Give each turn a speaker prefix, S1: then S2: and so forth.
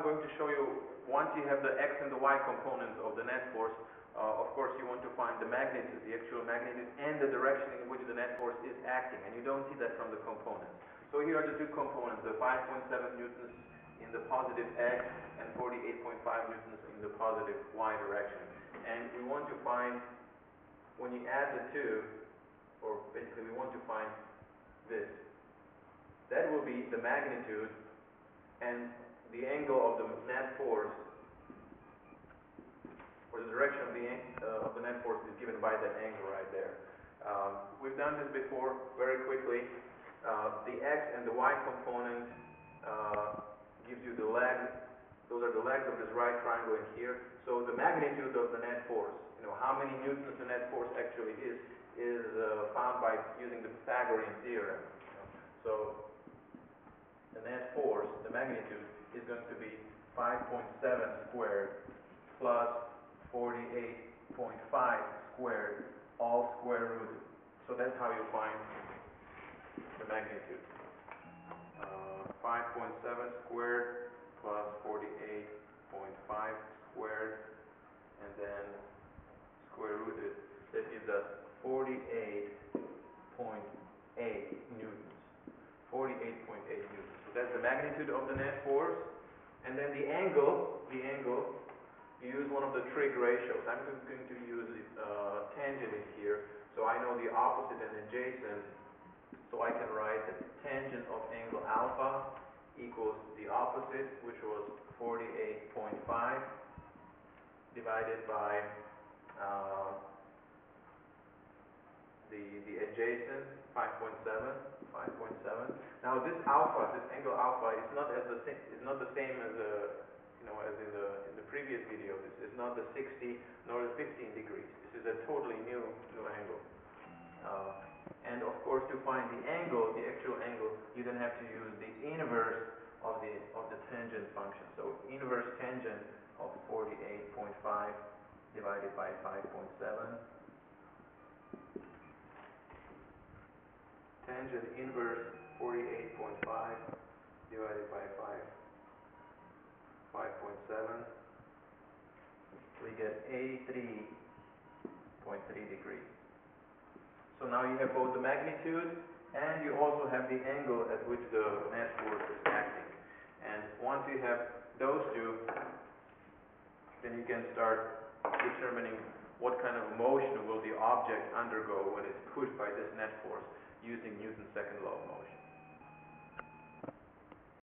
S1: going to show you, once you have the x and the y components of the net force, of course you want to find the magnitude, the actual magnitude, and the direction in which the net force is acting, and you don't see that from the components. So here are the two components, the 5.7 newtons in the positive x and 48.5 newtons in the positive y direction. And we want to find, when you add the two, or basically we want to find this. That will be the magnitude, and the angle of the net force, or the direction of the net force is given by that angle right there. We've done this before very quickly. The x and the y component gives you the legs. Those are the legs of this right triangle in here. So the magnitude of the net force, how many newtons the net force actually is found by using the Pythagorean theorem. So the net force, the magnitude, is going to be 5.7 squared plus 48.5 squared, all square rooted. So that's how you find the magnitude. 5.7 squared plus 48.5 squared, and then square rooted. That gives us 48.8 newtons. 48.8 newtons. So that's the magnitude of the net force. And then the angle, you use one of the trig ratios. I'm going to use tangent in here, so I know the opposite and adjacent. So I can write that tangent of angle alpha equals the opposite, which was 48.5, divided by the adjacent, 5.7. Now this alpha, this angle alpha, is not the same as as in the previous video. This is not the 60 nor the 15 degrees. This is a totally new angle. And of course, to find the angle, the actual angle, you then have to use the inverse of the tangent function. So inverse tangent of 48.5 divided by 5.7. Tangent inverse 48.5 divided by 5.7. We get 83.3 degrees. So now you have both the magnitude and you also have the angle at which the net force is acting. And once you have those two, then you can start determining what kind of motion will the object undergo when it's pushed by this net force using Newton's second law of motion.